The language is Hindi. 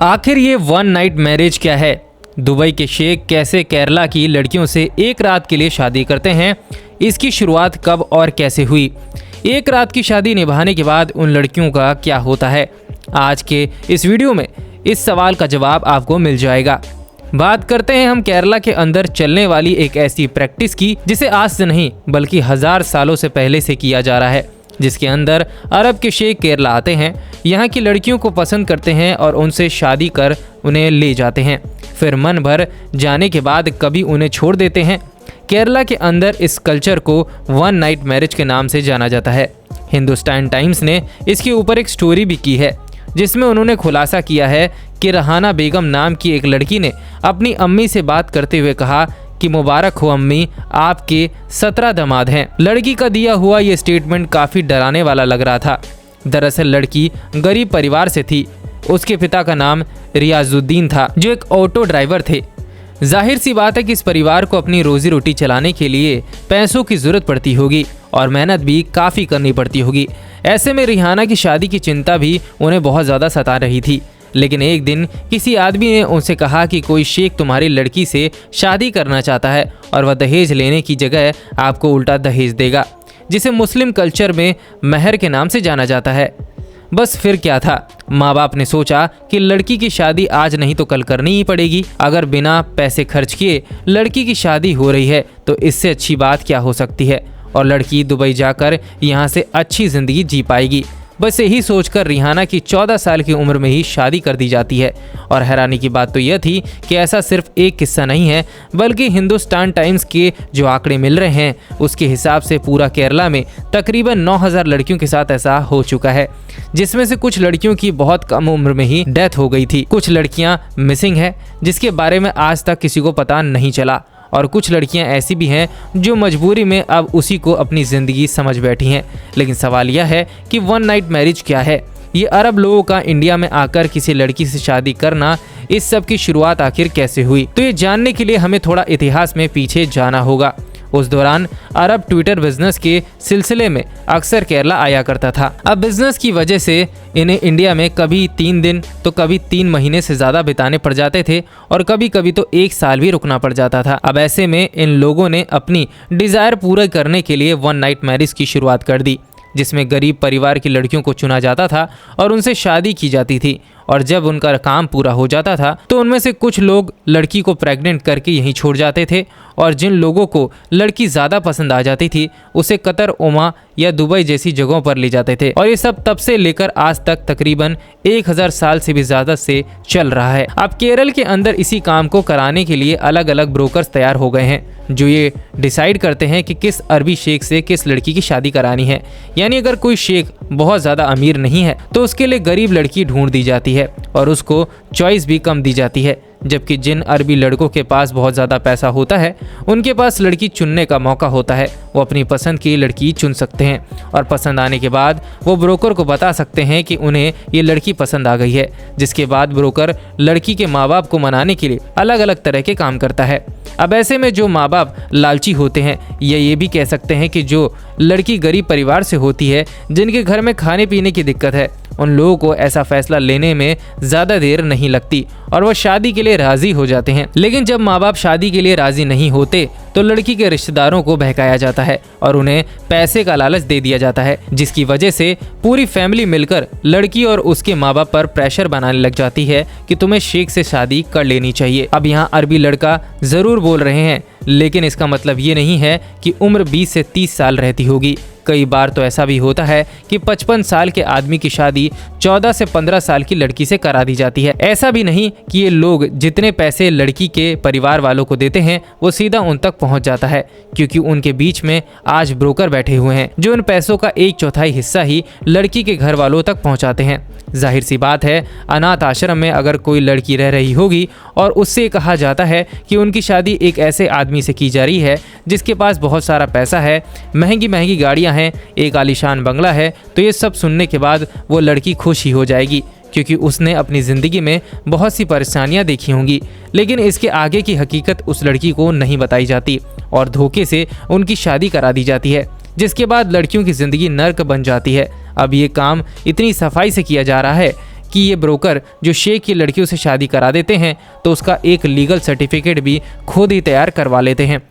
आखिर ये वन नाइट मैरिज क्या है? दुबई के शेख कैसे केरला की लड़कियों से एक रात के लिए शादी करते हैं? इसकी शुरुआत कब और कैसे हुई? एक रात की शादी निभाने के बाद उन लड़कियों का क्या होता है? आज के इस वीडियो में इस सवाल का जवाब आपको मिल जाएगा। बात करते हैं हम केरला के अंदर चलने वाली एक ऐसी प्रैक्टिस की जिसे आज से नहीं बल्कि 1000 सालों से पहले से किया जा रहा है, जिसके अंदर अरब के शेख केरला आते हैं, यहाँ की लड़कियों को पसंद करते हैं और उनसे शादी कर उन्हें ले जाते हैं। फिर मन भर जाने के बाद कभी उन्हें छोड़ देते हैं। केरला के अंदर इस कल्चर को वन नाइट मैरिज के नाम से जाना जाता है। हिंदुस्तान टाइम्स ने इसके ऊपर एक स्टोरी भी की है, जिसमें उन्होंने खुलासा किया है कि रहाना बेगम नाम की एक लड़की ने अपनी अम्मी से बात करते हुए कहा कि मुबारक हो अम्मी, आपके 17 दामाद हैं। लड़की का दिया हुआ ये स्टेटमेंट काफ़ी डराने वाला लग रहा था। दरअसल लड़की गरीब परिवार से थी। उसके पिता का नाम रियाजुद्दीन था, जो एक ऑटो ड्राइवर थे। जाहिर सी बात है कि इस परिवार को अपनी रोजी रोटी चलाने के लिए पैसों की ज़रूरत पड़ती होगी और मेहनत भी काफ़ी करनी पड़ती होगी। ऐसे में रिहाना की शादी की चिंता भी उन्हें बहुत ज़्यादा सता रही थी। लेकिन एक दिन किसी आदमी ने उनसे कहा कि कोई शेख तुम्हारी लड़की से शादी करना चाहता है और वह दहेज लेने की जगह आपको उल्टा दहेज देगा, जिसे मुस्लिम कल्चर में महर के नाम से जाना जाता है। बस फिर क्या था, माँ बाप ने सोचा कि लड़की की शादी आज नहीं तो कल करनी ही पड़ेगी। अगर बिना पैसे खर्च किए लड़की की शादी हो रही है तो इससे अच्छी बात क्या हो सकती है, और लड़की दुबई जाकर यहाँ से अच्छी ज़िंदगी जी पाएगी। बस यही सोचकर रिहाना की 14 साल की उम्र में ही शादी कर दी जाती है। और हैरानी की बात तो यह थी कि ऐसा सिर्फ एक किस्सा नहीं है, बल्कि हिंदुस्तान टाइम्स के जो आंकड़े मिल रहे हैं उसके हिसाब से पूरा केरला में तकरीबन 9000 लड़कियों के साथ ऐसा हो चुका है, जिसमें से कुछ लड़कियों की बहुत कम उम्र में ही डेथ हो गई थी। कुछ लड़कियां मिसिंग है, जिसके बारे में आज तक किसी को पता नहीं चला, और कुछ लड़कियां ऐसी भी हैं जो मजबूरी में अब उसी को अपनी ज़िंदगी समझ बैठी हैं। लेकिन सवाल यह है कि वन नाइट मैरिज क्या है? ये अरब लोगों का इंडिया में आकर किसी लड़की से शादी करना, इस सब की शुरुआत आखिर कैसे हुई? तो ये जानने के लिए हमें थोड़ा इतिहास में पीछे जाना होगा। उस दौरान अरब ट्विटर बिजनेस के सिलसिले में अक्सर केरला आया करता था। अब बिजनेस की वजह से इन्हें इंडिया में कभी 3 दिन तो कभी 3 महीने से ज़्यादा बिताने पड़ जाते थे, और कभी कभी तो 1 साल भी रुकना पड़ जाता था। अब ऐसे में इन लोगों ने अपनी डिज़ायर पूरा करने के लिए वन नाइट मैरिज की शुरुआत कर दी, जिसमें गरीब परिवार की लड़कियों को चुना जाता था और उनसे शादी की जाती थी। और जब उनका काम पूरा हो जाता था तो उनमें से कुछ लोग लड़की को प्रेग्नेंट करके यहीं छोड़ जाते थे, और जिन लोगों को लड़की ज़्यादा पसंद आ जाती थी उसे कतर, ओमान या दुबई जैसी जगहों पर ले जाते थे। और ये सब तब से लेकर आज तक तकरीबन 1000 साल से भी ज़्यादा से चल रहा है। अब केरल के अंदर इसी काम को कराने के लिए अलग अलग ब्रोकर्स तैयार हो गए हैं, जो ये डिसाइड करते हैं कि किस अरबी शेख से किस लड़की की शादी करानी है। यानी अगर कोई शेख बहुत ज़्यादा अमीर नहीं है तो उसके लिए गरीब लड़की ढूंढ दी जाती है और उसको चॉइस भी कम दी जाती है। जबकि जिन अरबी लड़कों के पास बहुत ज़्यादा पैसा होता है उनके पास लड़की चुनने का मौका होता है। वो अपनी पसंद की लड़की चुन सकते हैं और पसंद आने के बाद वो ब्रोकर को बता सकते हैं कि उन्हें ये लड़की पसंद आ गई है, जिसके बाद ब्रोकर लड़की के माँ बाप को मनाने के लिए अलग अलग तरह के काम करता है। अब ऐसे में जो माँ बाप लालची होते हैं, या ये भी कह सकते हैं कि जो लड़की गरीब परिवार से होती है, जिनके घर में खाने पीने की दिक्कत है, उन लोगों को ऐसा फैसला लेने में ज़्यादा देर नहीं लगती और वह शादी के लिए राज़ी हो जाते हैं। लेकिन जब माँ बाप शादी के लिए राज़ी नहीं होते तो लड़की के रिश्तेदारों को बहकाया जाता है और उन्हें पैसे का लालच दे दिया जाता है, जिसकी वजह से पूरी फैमिली मिलकर लड़की और उसके माँ बाप पर प्रेशर बनाने लग जाती है कि तुम्हें शेख से शादी कर लेनी चाहिए। अब यहाँ अरबी लड़का ज़रूर बोल रहे हैं, लेकिन इसका मतलब ये नहीं है कि उम्र 20 से 30 साल रहती होगी। कई बार तो ऐसा भी होता है कि 55 साल के आदमी की शादी 14 से 15 साल की लड़की से करा दी जाती है। ऐसा भी नहीं कि ये लोग जितने पैसे लड़की के परिवार वालों को देते हैं वो सीधा उन तक पहुंच जाता है, क्योंकि उनके बीच में आज ब्रोकर बैठे हुए हैं जो उन पैसों का 1/4 हिस्सा ही लड़की के घर वालों तक पहुँचाते हैं। जाहिर सी बात है, अनाथ आश्रम में अगर कोई लड़की रह रही होगी और उससे कहा जाता है कि उनकी शादी एक ऐसे आदमी से की जा रही है जिसके पास बहुत सारा पैसा है, महंगी महंगी गाड़ियां हैं, एक आलीशान बंगला है, तो ये सब सुनने के बाद वो लड़की खुश ही हो जाएगी, क्योंकि उसने अपनी ज़िंदगी में बहुत सी परेशानियां देखी होंगी। लेकिन इसके आगे की हकीकत उस लड़की को नहीं बताई जाती और धोखे से उनकी शादी करा दी जाती है, जिसके बाद लड़कियों की ज़िंदगी नर्क बन जाती है। अब ये काम इतनी सफाई से किया जा रहा है कि ये ब्रोकर जो शेख की लड़कियों से शादी करा देते हैं तो उसका एक लीगल सर्टिफिकेट भी खुद ही तैयार करवा लेते हैं।